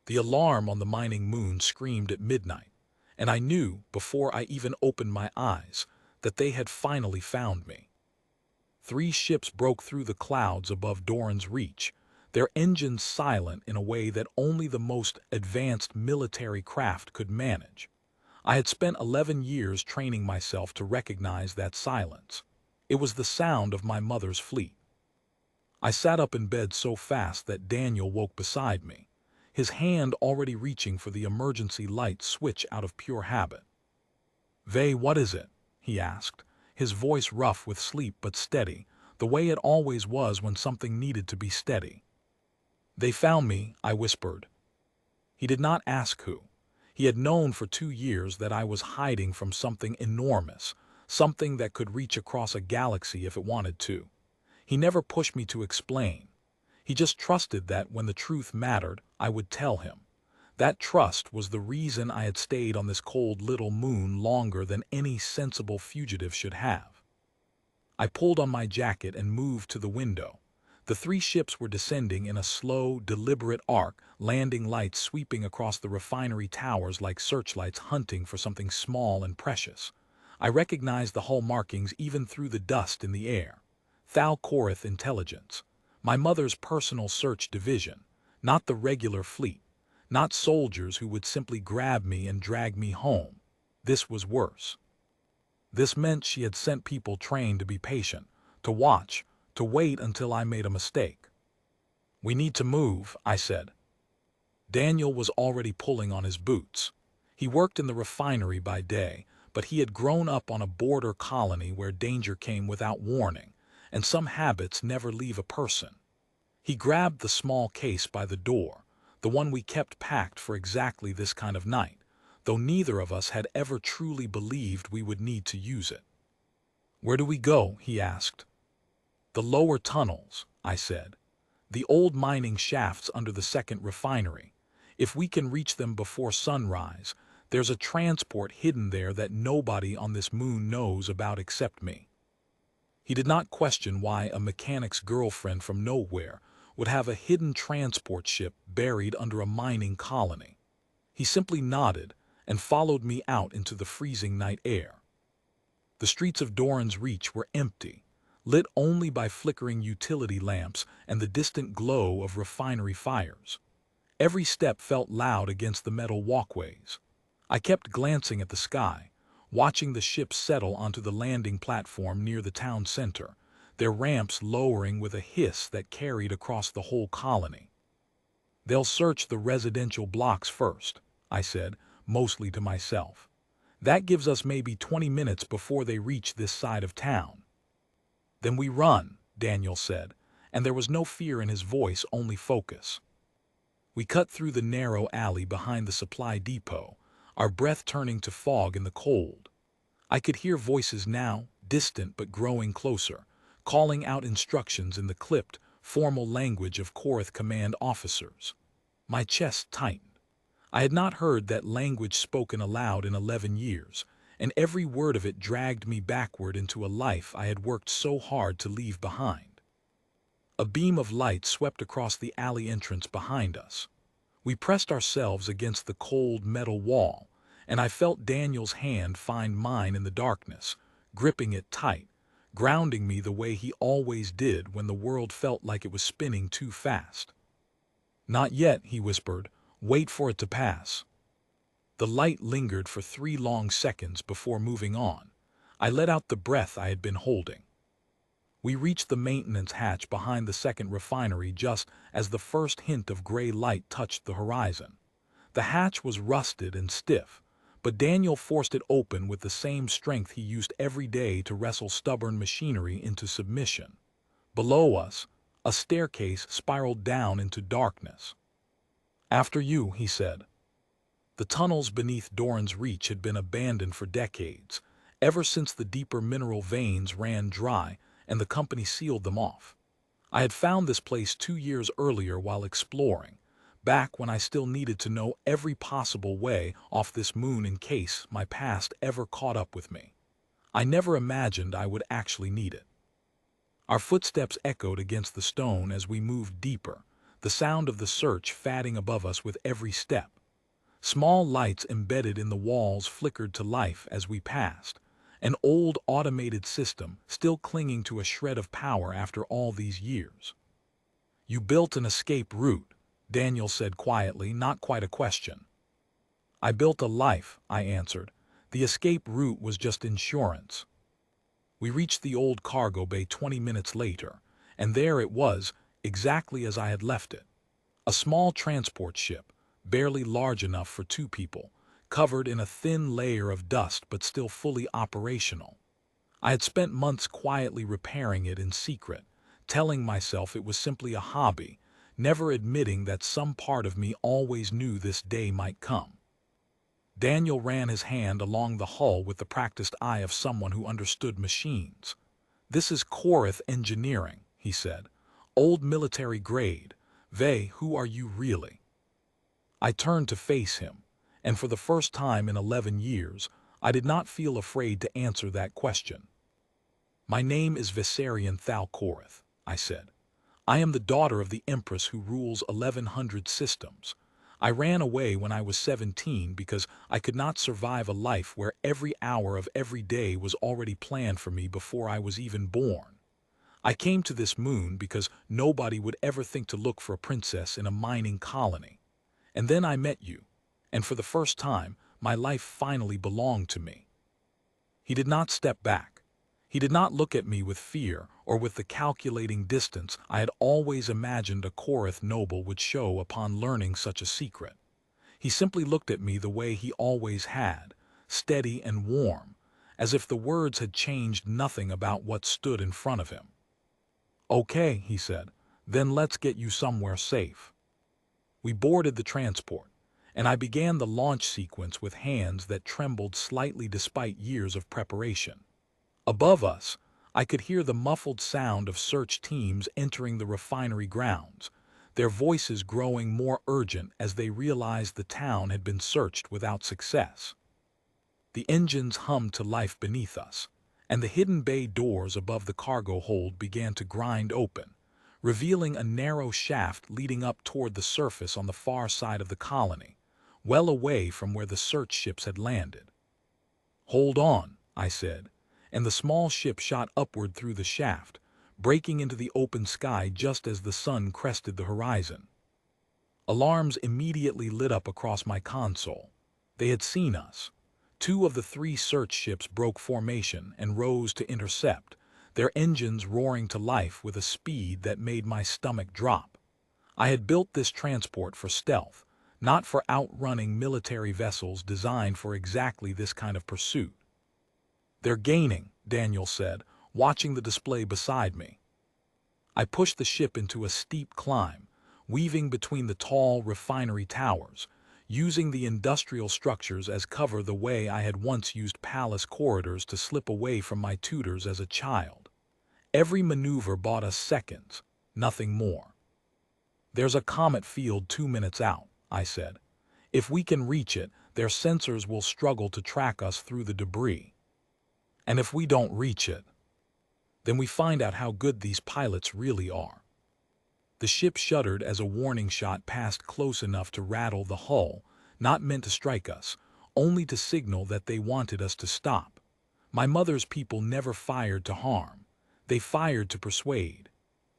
The alarm on the mining moon screamed at midnight, and I knew, before I even opened my eyes, that they had finally found me. 3 ships broke through the clouds above Doran's Reach, their engines silent in a way that only the most advanced military craft could manage. I had spent 11 years training myself to recognize that silence. It was the sound of my mother's fleet. I sat up in bed so fast that Daniel woke beside me, his hand already reaching for the emergency light switch out of pure habit. "Vey, what is it?" he asked, his voice rough with sleep but steady, the way it always was when something needed to be steady. "They found me," I whispered. He did not ask who. He had known for 2 years that I was hiding from something enormous, something that could reach across a galaxy if it wanted to. He never pushed me to explain. He just trusted that when the truth mattered, I would tell him. That trust was the reason I had stayed on this cold little moon longer than any sensible fugitive should have. I pulled on my jacket and moved to the window. The 3 ships were descending in a slow, deliberate arc, landing lights sweeping across the refinery towers like searchlights hunting for something small and precious. I recognized the hull markings even through the dust in the air. Thal Korath Intelligence. My mother's personal search division, not the regular fleet. Not soldiers who would simply grab me and drag me home. This was worse. This meant she had sent people trained to be patient, to watch, to wait until I made a mistake. "We need to move," I said. Daniel was already pulling on his boots. He worked in the refinery by day, but he had grown up on a border colony where danger came without warning, and some habits never leave a person. He grabbed the small case by the door, the one we kept packed for exactly this kind of night, though neither of us had ever truly believed we would need to use it. "Where do we go?" he asked. "The lower tunnels," I said. "The old mining shafts under the second refinery. If we can reach them before sunrise, there's a transport hidden there that nobody on this moon knows about except me." He did not question why a mechanic's girlfriend from nowhere would have a hidden transport ship buried under a mining colony. He simply nodded and followed me out into the freezing night air. The streets of Doran's Reach were empty, lit only by flickering utility lamps and the distant glow of refinery fires. Every step felt loud against the metal walkways. I kept glancing at the sky, watching the ships settle onto the landing platform near the town center, their ramps lowering with a hiss that carried across the whole colony. "They'll search the residential blocks first," I said, mostly to myself. "That gives us maybe 20 minutes before they reach this side of town." "Then we run," Daniel said, and there was no fear in his voice, only focus. We cut through the narrow alley behind the supply depot, our breath turning to fog in the cold. I could hear voices now, distant but growing closer, calling out instructions in the clipped, formal language of Korath command officers. My chest tightened. I had not heard that language spoken aloud in 11 years, and every word of it dragged me backward into a life I had worked so hard to leave behind. A beam of light swept across the alley entrance behind us. We pressed ourselves against the cold metal wall, and I felt Daniel's hand find mine in the darkness, gripping it tight, grounding me the way he always did when the world felt like it was spinning too fast. "Not yet," he whispered. "Wait for it to pass." The light lingered for 3 long seconds before moving on. I let out the breath I had been holding. We reached the maintenance hatch behind the second refinery just as the first hint of gray light touched the horizon. The hatch was rusted and stiff, but Daniel forced it open with the same strength he used every day to wrestle stubborn machinery into submission. Below us, a staircase spiraled down into darkness. "After you," he said. The tunnels beneath Doran's Reach had been abandoned for decades, ever since the deeper mineral veins ran dry and the company sealed them off. I had found this place 2 years earlier while exploring, back when I still needed to know every possible way off this moon in case my past ever caught up with me. I never imagined I would actually need it. Our footsteps echoed against the stone as we moved deeper, the sound of the search fading above us with every step. Small lights embedded in the walls flickered to life as we passed, an old automated system still clinging to a shred of power after all these years. "You built an escape route," Daniel said quietly, not quite a question. "I built a life," I answered. "The escape route was just insurance." We reached the old cargo bay 20 minutes later, and there it was, exactly as I had left it. A small transport ship, barely large enough for 2 people, covered in a thin layer of dust but still fully operational. I had spent months quietly repairing it in secret, telling myself it was simply a hobby, never admitting that some part of me always knew this day might come. Daniel ran his hand along the hull with the practiced eye of someone who understood machines. "This is Korath engineering," he said. "Old military grade. Who are you really?" I turned to face him, and for the first time in 11 years, I did not feel afraid to answer that question. "My name is Viserion Thal Korath," I said. "I am the daughter of the Empress who rules 1100 systems. I ran away when I was 17 because I could not survive a life where every hour of every day was already planned for me before I was even born. I came to this moon because nobody would ever think to look for a princess in a mining colony. And then I met you, and for the first time, my life finally belonged to me." He did not step back. He did not look at me with fear or with the calculating distance I had always imagined a Korath noble would show upon learning such a secret. He simply looked at me the way he always had, steady and warm, as if the words had changed nothing about what stood in front of him. "Okay," he said, "then let's get you somewhere safe." We boarded the transport, and I began the launch sequence with hands that trembled slightly despite years of preparation. Above us, I could hear the muffled sound of search teams entering the refinery grounds, their voices growing more urgent as they realized the town had been searched without success. The engines hummed to life beneath us, and the hidden bay doors above the cargo hold began to grind open, revealing a narrow shaft leading up toward the surface on the far side of the colony, well away from where the search ships had landed. "Hold on," I said, and the small ship shot upward through the shaft, breaking into the open sky just as the sun crested the horizon. Alarms immediately lit up across my console. They had seen us. 2 of the 3 search ships broke formation and rose to intercept, their engines roaring to life with a speed that made my stomach drop. I had built this transport for stealth, not for outrunning military vessels designed for exactly this kind of pursuit. "They're gaining," Daniel said, watching the display beside me. I pushed the ship into a steep climb, weaving between the tall refinery towers, using the industrial structures as cover the way I had once used palace corridors to slip away from my tutors as a child. Every maneuver bought us seconds, nothing more. "There's a comet field 2 minutes out," I said. "If we can reach it, their sensors will struggle to track us through the debris. And if we don't reach it, then we find out how good these pilots really are." The ship shuddered as a warning shot passed close enough to rattle the hull, not meant to strike us, only to signal that they wanted us to stop. My mother's people never fired to harm. They fired to persuade.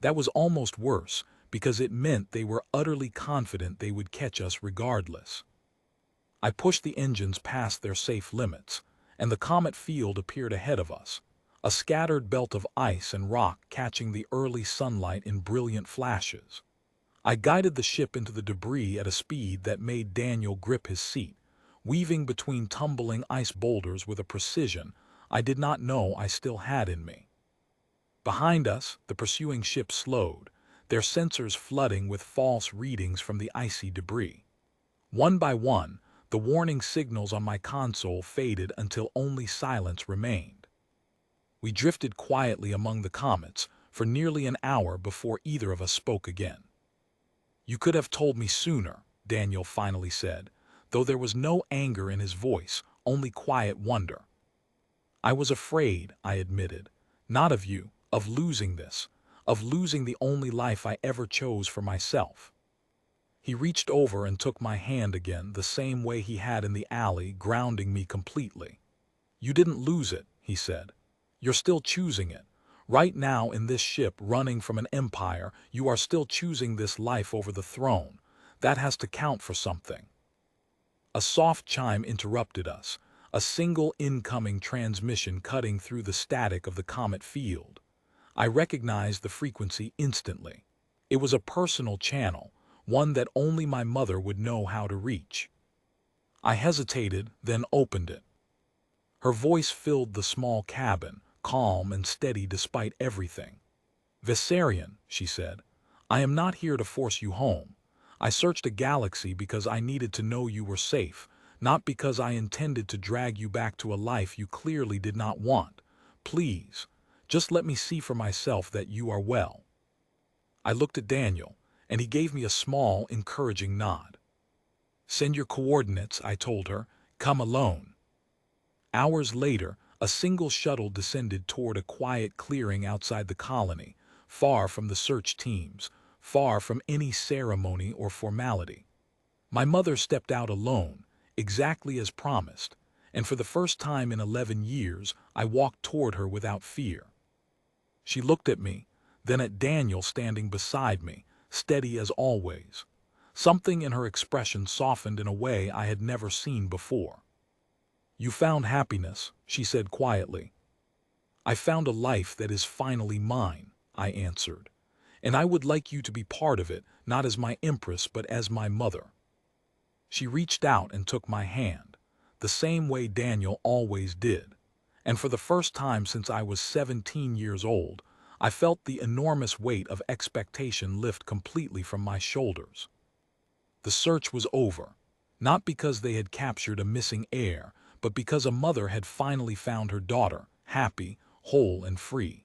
That was almost worse, because it meant they were utterly confident they would catch us regardless. I pushed the engines past their safe limits, and the comet field appeared ahead of us, a scattered belt of ice and rock catching the early sunlight in brilliant flashes. I guided the ship into the debris at a speed that made Daniel grip his seat, weaving between tumbling ice boulders with a precision I did not know I still had in me. Behind us, the pursuing ship slowed, their sensors flooding with false readings from the icy debris. One by one, the warning signals on my console faded until only silence remained. We drifted quietly among the comets for nearly an hour before either of us spoke again. "You could have told me sooner," Daniel finally said, though there was no anger in his voice, only quiet wonder. "I was afraid," I admitted, "not of you, of losing this, of losing the only life I ever chose for myself." He reached over and took my hand again, the same way he had in the alley, grounding me completely. "You didn't lose it," he said. "You're still choosing it. Right now in this ship running from an empire, you are still choosing this life over the throne. That has to count for something." A soft chime interrupted us, a single incoming transmission cutting through the static of the comet field. I recognized the frequency instantly. It was a personal channel, one that only my mother would know how to reach. I hesitated, then opened it. Her voice filled the small cabin, calm and steady despite everything. "Viserion," she said, "I am not here to force you home. I searched a galaxy because I needed to know you were safe, not because I intended to drag you back to a life you clearly did not want. Please, just let me see for myself that you are well." I looked at Daniel, and he gave me a small, encouraging nod. "Send your coordinates," I told her. "Come alone." Hours later, a single shuttle descended toward a quiet clearing outside the colony, far from the search teams, far from any ceremony or formality. My mother stepped out alone, exactly as promised, and for the first time in 11 years, I walked toward her without fear. She looked at me, then at Daniel standing beside me, steady as always. Something in her expression softened in a way I had never seen before. "You found happiness," she said quietly. "I found a life that is finally mine," I answered. "And I would like you to be part of it, not as my Empress, but as my mother." She reached out and took my hand, the same way Daniel always did. And for the first time since I was 17 years old, I felt the enormous weight of expectation lift completely from my shoulders. The search was over, not because they had captured a missing heir, but because a mother had finally found her daughter, happy, whole, and free.